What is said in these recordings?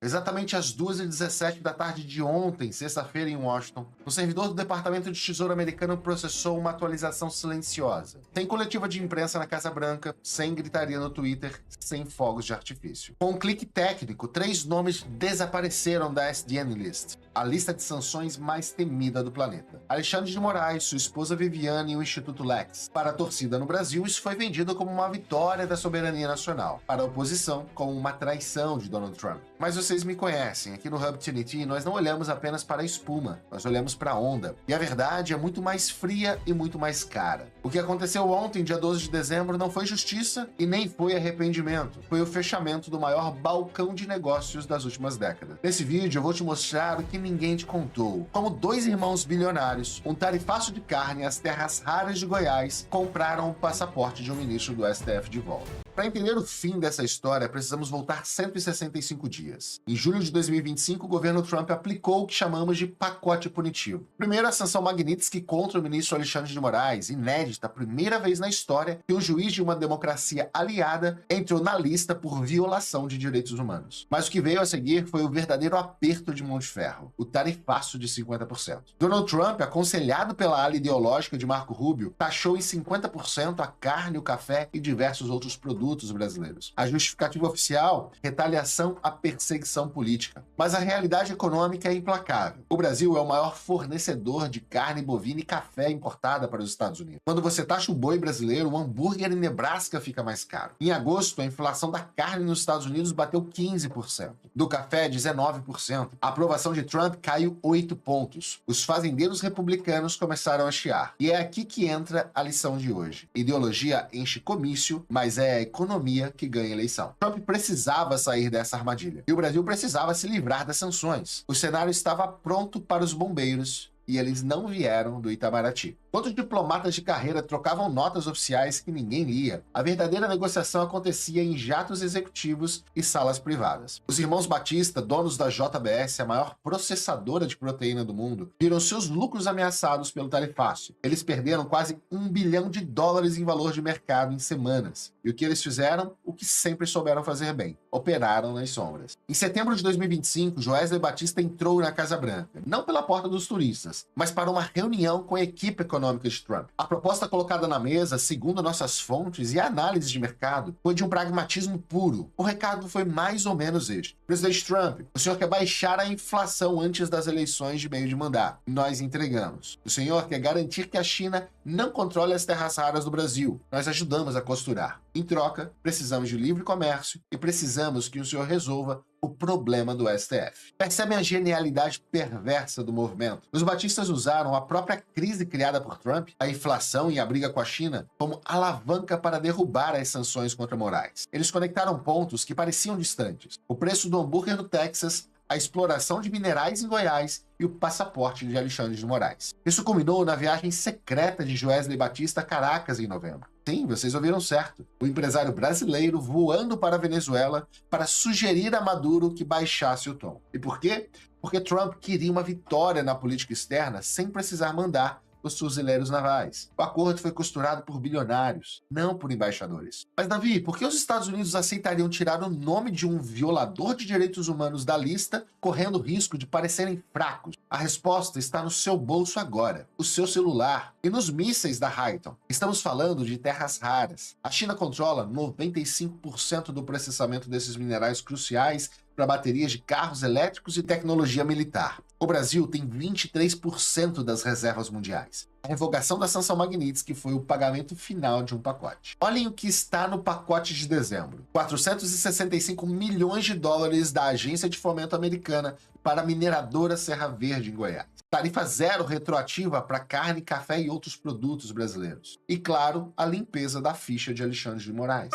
Exatamente às 2h17 da tarde de ontem, sexta-feira, em Washington, o servidor do Departamento de Tesouro americano processou uma atualização silenciosa. Sem coletiva de imprensa na Casa Branca, sem gritaria no Twitter, sem fogos de artifício. Com um clique técnico, 3 nomes desapareceram da SDN List, a lista de sanções mais temida do planeta. Alexandre de Moraes, sua esposa Viviane e o Instituto Lex. Para a torcida no Brasil, isso foi vendido como uma vitória da soberania nacional. Para a oposição, como uma traição de Donald Trump. Mas vocês me conhecem, aqui no Hub TNT nós não olhamos apenas para a espuma, nós olhamos para a onda. E a verdade é muito mais fria e muito mais cara. O que aconteceu ontem, dia 12 de dezembro, não foi justiça e nem foi arrependimento. Foi o fechamento do maior balcão de negócios das últimas décadas. Nesse vídeo eu vou te mostrar o que ninguém te contou. Como 2 irmãos bilionários, um tarifaço de carne e as terras raras de Goiás compraram o passaporte de um ministro do STF de volta. Para entender o fim dessa história, precisamos voltar 165 dias. Em julho de 2025, o governo Trump aplicou o que chamamos de pacote punitivo. Primeiro, a sanção Magnitsky contra o ministro Alexandre de Moraes, inédita, a primeira vez na história que um juiz de uma democracia aliada entrou na lista por violação de direitos humanos. Mas o que veio a seguir foi o verdadeiro aperto de mão de ferro, o tarifaço de 50%. Donald Trump, aconselhado pela ala ideológica de Marco Rubio, taxou em 50% a carne, o café e diversos outros produtos brasileiros. A justificativa oficial, retaliação à perseguição política. Mas a realidade econômica é implacável. O Brasil é o maior fornecedor de carne bovina e café importada para os Estados Unidos. Quando você taxa o boi brasileiro, o hambúrguer em Nebraska fica mais caro. Em agosto, a inflação da carne nos Estados Unidos bateu 15%. Do café, 19%. A aprovação de Trump caiu 8 pontos. Os fazendeiros republicanos começaram a chiar. E é aqui que entra a lição de hoje. Ideologia enche comício, mas é a economia que ganha eleição. Trump precisava sair dessa armadilha. E o Brasil precisava se livrar das sanções. O cenário estava pronto para os bombeiros e eles não vieram do Itamaraty. Enquanto os diplomatas de carreira trocavam notas oficiais que ninguém lia, a verdadeira negociação acontecia em jatos executivos e salas privadas. Os irmãos Batista, donos da JBS, a maior processadora de proteína do mundo, viram seus lucros ameaçados pelo tarifaço. Eles perderam quase $1 bilhão em valor de mercado em semanas. E o que eles fizeram? O que sempre souberam fazer bem. Operaram nas sombras. Em setembro de 2025, Joesley Batista entrou na Casa Branca, não pela porta dos turistas, mas para uma reunião com a equipe econômica de Trump. A proposta colocada na mesa, segundo nossas fontes e análises de mercado, foi de um pragmatismo puro. O recado foi mais ou menos este. Presidente Trump, o senhor quer baixar a inflação antes das eleições de meio de mandato. Nós entregamos. O senhor quer garantir que a China não controle as terras raras do Brasil. Nós ajudamos a costurar. Em troca, precisamos de livre comércio e precisamos que o senhor resolva o problema do STF. Percebem a genialidade perversa do movimento? Os batistas usaram a própria crise criada por Trump, a inflação e a briga com a China, como alavanca para derrubar as sanções contra Moraes. Eles conectaram pontos que pareciam distantes. O preço do hambúrguer no Texas, a exploração de minerais em Goiás e o passaporte de Alexandre de Moraes. Isso culminou na viagem secreta de Joesley Batista a Caracas em novembro. Sim, vocês ouviram certo. O empresário brasileiro voando para a Venezuela para sugerir a Maduro que baixasse o tom. E por quê? Porque Trump queria uma vitória na política externa sem precisar mandar os fuzileiros navais. O acordo foi costurado por bilionários, não por embaixadores. Mas, Davi, por que os Estados Unidos aceitariam tirar o nome de um violador de direitos humanos da lista, correndo o risco de parecerem fracos? A resposta está no seu bolso agora, o seu celular e nos mísseis da Highton. Estamos falando de terras raras. A China controla 95% do processamento desses minerais cruciais para baterias de carros elétricos e tecnologia militar. O Brasil tem 23% das reservas mundiais. A revogação da sanção Magnitsky foi o pagamento final de um pacote. Olhem o que está no pacote de dezembro. $465 milhões da Agência de Fomento Americana para a mineradora Serra Verde em Goiás. Tarifa zero retroativa para carne, café e outros produtos brasileiros. E, claro, a limpeza da ficha de Alexandre de Moraes.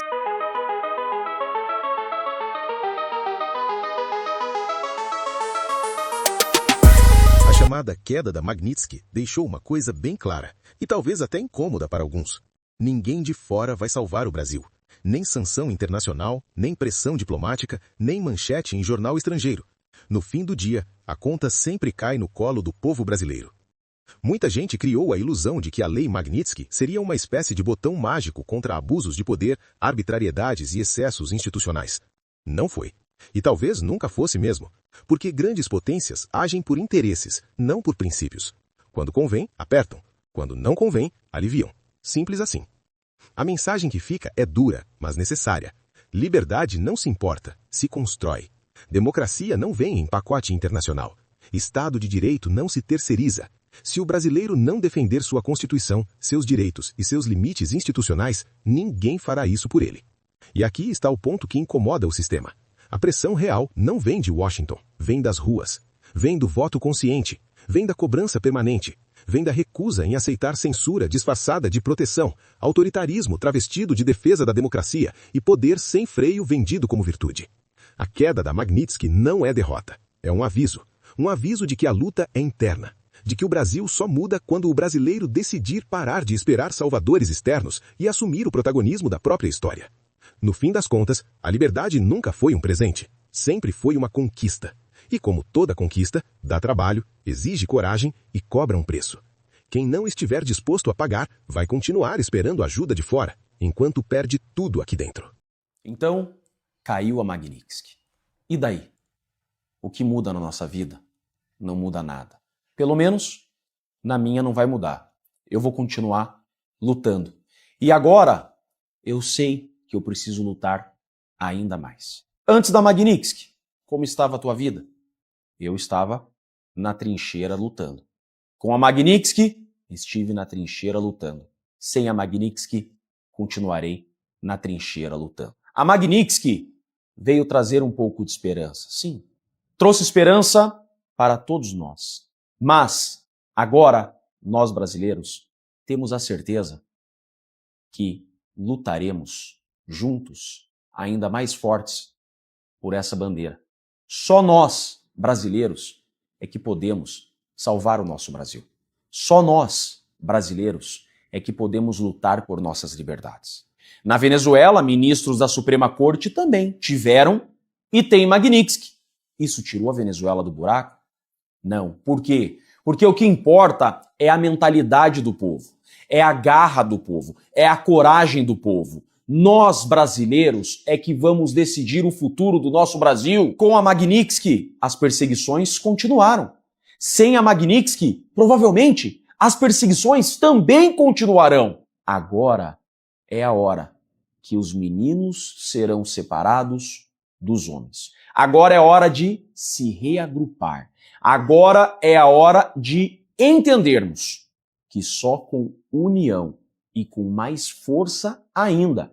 A chamada queda da Magnitsky deixou uma coisa bem clara, e talvez até incômoda para alguns. Ninguém de fora vai salvar o Brasil. Nem sanção internacional, nem pressão diplomática, nem manchete em jornal estrangeiro. No fim do dia, a conta sempre cai no colo do povo brasileiro. Muita gente criou a ilusão de que a Lei Magnitsky seria uma espécie de botão mágico contra abusos de poder, arbitrariedades e excessos institucionais. Não foi. E talvez nunca fosse mesmo, porque grandes potências agem por interesses, não por princípios. Quando convém, apertam. Quando não convém, aliviam. Simples assim. A mensagem que fica é dura, mas necessária. Liberdade não se importa, se constrói. Democracia não vem em pacote internacional. Estado de Direito não se terceiriza. Se o brasileiro não defender sua Constituição, seus direitos e seus limites institucionais, ninguém fará isso por ele. E aqui está o ponto que incomoda o sistema. A pressão real não vem de Washington, vem das ruas. Vem do voto consciente, vem da cobrança permanente, vem da recusa em aceitar censura disfarçada de proteção, autoritarismo travestido de defesa da democracia e poder sem freio vendido como virtude. A queda da Magnitsky não é derrota, é um aviso de que a luta é interna, de que o Brasil só muda quando o brasileiro decidir parar de esperar salvadores externos e assumir o protagonismo da própria história. No fim das contas, a liberdade nunca foi um presente, sempre foi uma conquista. E como toda conquista, dá trabalho, exige coragem e cobra um preço. Quem não estiver disposto a pagar, vai continuar esperando ajuda de fora, enquanto perde tudo aqui dentro. Então, caiu a Magnitsky. E daí? O que muda na nossa vida? Não muda nada. Pelo menos, na minha não vai mudar. Eu vou continuar lutando. E agora, eu sei que eu preciso lutar ainda mais. Antes da Magnitsky, como estava a tua vida? Eu estava na trincheira lutando. Com a Magnitsky, estive na trincheira lutando. Sem a Magnitsky, continuarei na trincheira lutando. A Magnitsky veio trazer um pouco de esperança. Sim, trouxe esperança para todos nós. Mas, agora, nós brasileiros, temos a certeza que lutaremos juntos, ainda mais fortes, por essa bandeira. Só nós, brasileiros, é que podemos salvar o nosso Brasil. Só nós, brasileiros, é que podemos lutar por nossas liberdades. Na Venezuela, ministros da Suprema Corte também tiveram e têm Magnitsky. Isso tirou a Venezuela do buraco? Não. Por quê? Porque o que importa é a mentalidade do povo, é a garra do povo, é a coragem do povo. Nós, brasileiros, é que vamos decidir o futuro do nosso Brasil. Com a Magnitsky, as perseguições continuaram. Sem a Magnitsky, provavelmente, as perseguições também continuarão. Agora é a hora que os meninos serão separados dos homens. Agora é hora de se reagrupar. Agora é a hora de entendermos que só com união e com mais força ainda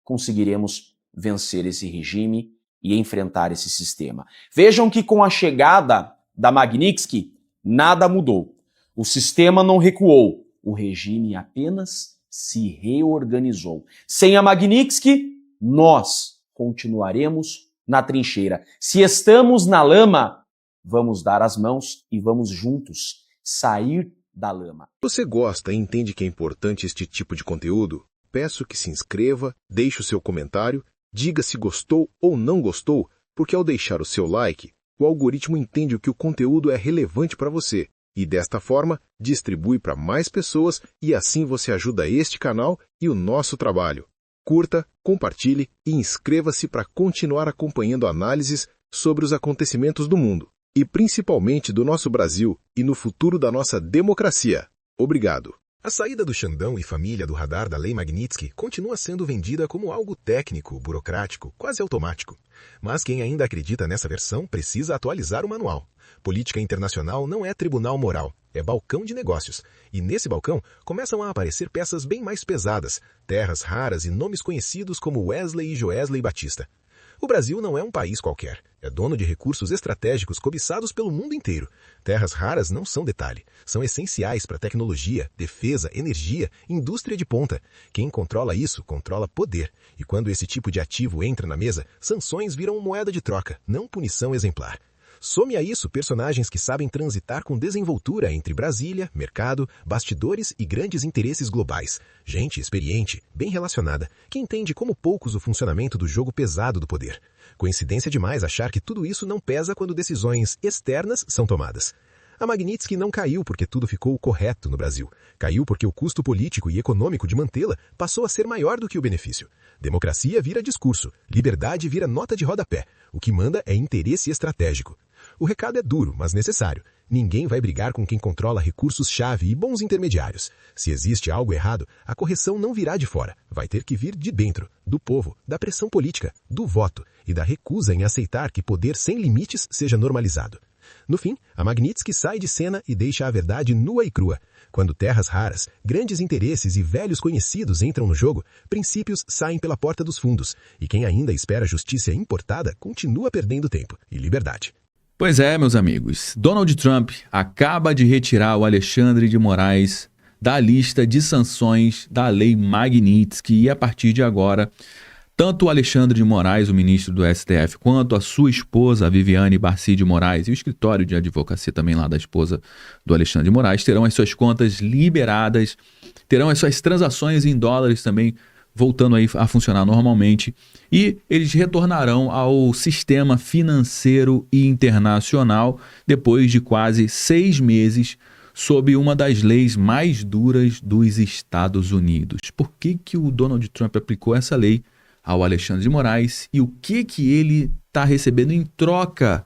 conseguiremos vencer esse regime e enfrentar esse sistema. Vejam que com a chegada da Magnitsky, nada mudou. O sistema não recuou, o regime apenas se reorganizou. Sem a Magnitsky, nós continuaremos na trincheira. Se estamos na lama, vamos dar as mãos e vamos juntos sair da lama. Você gosta e entende que é importante este tipo de conteúdo? Peço que se inscreva, deixe o seu comentário, diga se gostou ou não gostou, porque ao deixar o seu like, o algoritmo entende que o conteúdo é relevante para você e, desta forma, distribui para mais pessoas e assim você ajuda este canal e o nosso trabalho. Curta, compartilhe e inscreva-se para continuar acompanhando análises sobre os acontecimentos do mundo e principalmente do nosso Brasil e no futuro da nossa democracia. Obrigado. A saída do Xandão e família do radar da Lei Magnitsky continua sendo vendida como algo técnico, burocrático, quase automático. Mas quem ainda acredita nessa versão precisa atualizar o manual. Política internacional não é tribunal moral, é balcão de negócios. E nesse balcão começam a aparecer peças bem mais pesadas, terras raras e nomes conhecidos como Wesley e Joesley Batista. O Brasil não é um país qualquer. É dono de recursos estratégicos cobiçados pelo mundo inteiro. Terras raras não são detalhe. São essenciais para tecnologia, defesa, energia, indústria de ponta. Quem controla isso, controla poder. E quando esse tipo de ativo entra na mesa, sanções viram moeda de troca, não punição exemplar. Some a isso personagens que sabem transitar com desenvoltura entre Brasília, mercado, bastidores e grandes interesses globais. Gente experiente, bem relacionada, que entende como poucos o funcionamento do jogo pesado do poder. Coincidência demais achar que tudo isso não pesa quando decisões externas são tomadas. A Magnitsky não caiu porque tudo ficou correto no Brasil. Caiu porque o custo político e econômico de mantê-la passou a ser maior do que o benefício. Democracia vira discurso, liberdade vira nota de rodapé. O que manda é interesse estratégico. O recado é duro, mas necessário. Ninguém vai brigar com quem controla recursos-chave e bons intermediários. Se existe algo errado, a correção não virá de fora. Vai ter que vir de dentro, do povo, da pressão política, do voto e da recusa em aceitar que poder sem limites seja normalizado. No fim, a Magnitsky sai de cena e deixa a verdade nua e crua. Quando terras raras, grandes interesses e velhos conhecidos entram no jogo, princípios saem pela porta dos fundos. E quem ainda espera justiça importada continua perdendo tempo e liberdade. Pois é, meus amigos, Donald Trump acaba de retirar o Alexandre de Moraes da lista de sanções da Lei Magnitsky e a partir de agora, tanto o Alexandre de Moraes, o ministro do STF, quanto a sua esposa, a Viviane Barci de Moraes, e o escritório de advocacia também lá da esposa do Alexandre de Moraes, terão as suas contas liberadas, terão as suas transações em dólares também voltando aí a funcionar normalmente e eles retornarão ao sistema financeiro internacional depois de quase 6 meses sob uma das leis mais duras dos Estados Unidos. Por que o Donald Trump aplicou essa lei ao Alexandre de Moraes e o que ele está recebendo em troca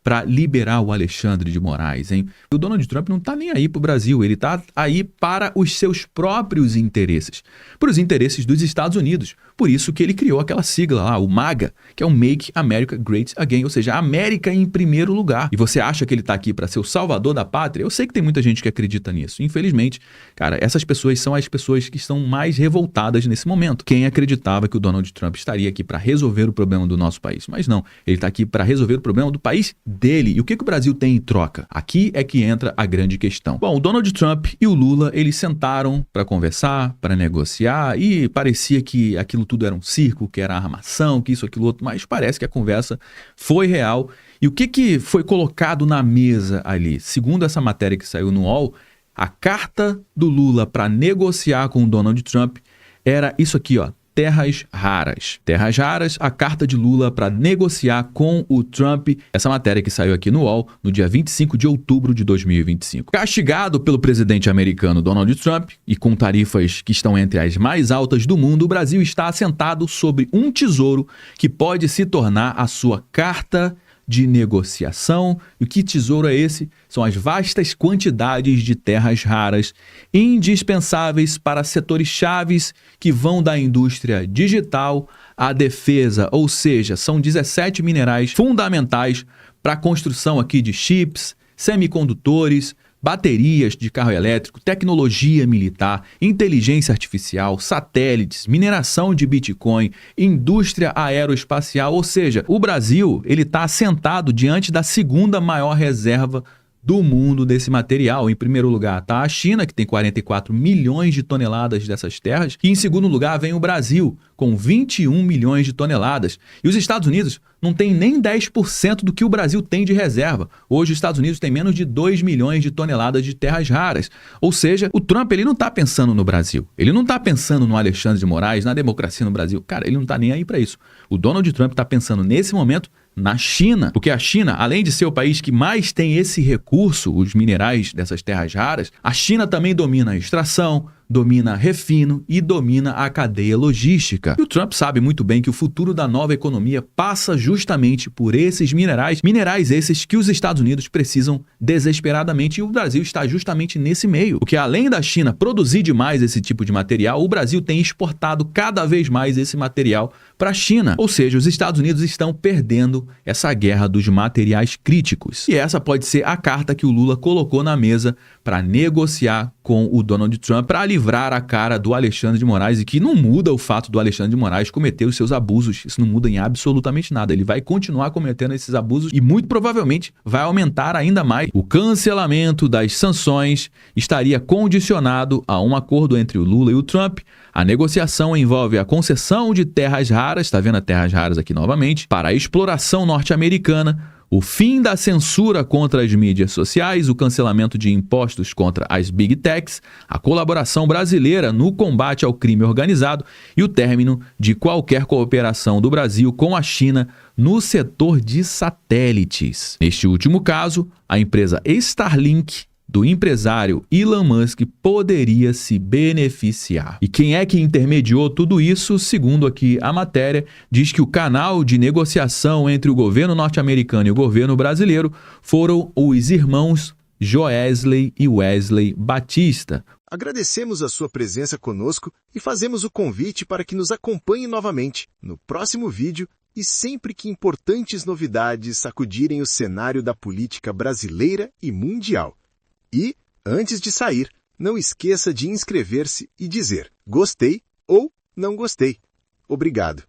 para liberar o Alexandre de Moraes, hein? O Donald Trump não está nem aí para o Brasil, ele está aí para os seus próprios interesses, para os interesses dos Estados Unidos. Por isso que ele criou aquela sigla lá, o MAGA, que é o Make America Great Again, ou seja, a América em primeiro lugar. E você acha que ele está aqui para ser o salvador da pátria? Eu sei que tem muita gente que acredita nisso. Infelizmente, cara, essas pessoas são as pessoas que estão mais revoltadas nesse momento. Quem acreditava que o Donald Trump estaria aqui para resolver o problema do nosso país? Mas não, ele está aqui para resolver o problema do país dele. E o que o Brasil tem em troca? Aqui é que entra a grande questão. Bom, o Donald Trump e o Lula, eles sentaram para conversar, para negociar e parecia que aquilo tudo era um circo, que era armação, que isso, aquilo outro, mas parece que a conversa foi real. E o que foi colocado na mesa ali? Segundo essa matéria que saiu no UOL, a carta do Lula para negociar com o Donald Trump era isso aqui, ó. Terras raras. Terras raras, a carta de Lula para negociar com o Trump. Essa matéria que saiu aqui no UOL no dia 25 de outubro de 2025. Castigado pelo presidente americano Donald Trump e com tarifas que estão entre as mais altas do mundo, o Brasil está assentado sobre um tesouro que pode se tornar a sua carta de negociação. E que tesouro é esse? São as vastas quantidades de terras raras, indispensáveis para setores chaves que vão da indústria digital à defesa, ou seja, são 17 minerais fundamentais para a construção aqui de chips, semicondutores, baterias de carro elétrico, tecnologia militar, inteligência artificial, satélites, mineração de Bitcoin, indústria aeroespacial, ou seja, o Brasil ele está assentado diante da segunda maior reserva do mundo desse material. Em primeiro lugar está a China, que tem 44 milhões de toneladas dessas terras, e em segundo lugar vem o Brasil, com 21 milhões de toneladas. E os Estados Unidos não tem nem 10% do que o Brasil tem de reserva. Hoje os Estados Unidos têm menos de 2 milhões de toneladas de terras raras. Ou seja, o Trump ele não está pensando no Brasil. Ele não está pensando no Alexandre de Moraes, na democracia no Brasil. Cara, ele não está nem aí para isso. O Donald Trump está pensando nesse momento na China, porque a China, além de ser o país que mais tem esse recurso, os minerais dessas terras raras, a China também domina a extração, domina refino e domina a cadeia logística. E o Trump sabe muito bem que o futuro da nova economia passa justamente por esses minerais esses que os Estados Unidos precisam desesperadamente, e o Brasil está justamente nesse meio. Porque além da China produzir demais esse tipo de material, o Brasil tem exportado cada vez mais esse material para a China. Ou seja, os Estados Unidos estão perdendo essa guerra dos materiais críticos. E essa pode ser a carta que o Lula colocou na mesa para negociar com o Donald Trump, para livrar a cara do Alexandre de Moraes, e que não muda o fato do Alexandre de Moraes cometer os seus abusos. Isso não muda em absolutamente nada. Ele vai continuar cometendo esses abusos e muito provavelmente vai aumentar ainda mais. O cancelamento das sanções estaria condicionado a um acordo entre o Lula e o Trump. A negociação envolve a concessão de terras raras, está vendo as terras raras aqui novamente, para a exploração norte-americana. o fim da censura contra as mídias sociais, o cancelamento de impostos contra as Big Techs, a colaboração brasileira no combate ao crime organizado e o término de qualquer cooperação do Brasil com a China no setor de satélites. Neste último caso, a empresa Starlink do empresário Elon Musk poderia se beneficiar. E quem é que intermediou tudo isso? Segundo aqui a matéria, diz que o canal de negociação entre o governo norte-americano e o governo brasileiro foram os irmãos Joesley e Wesley Batista. Agradecemos a sua presença conosco e fazemos o convite para que nos acompanhe novamente no próximo vídeo e sempre que importantes novidades sacudirem o cenário da política brasileira e mundial. E, antes de sair, não esqueça de inscrever-se e dizer gostei ou não gostei. Obrigado.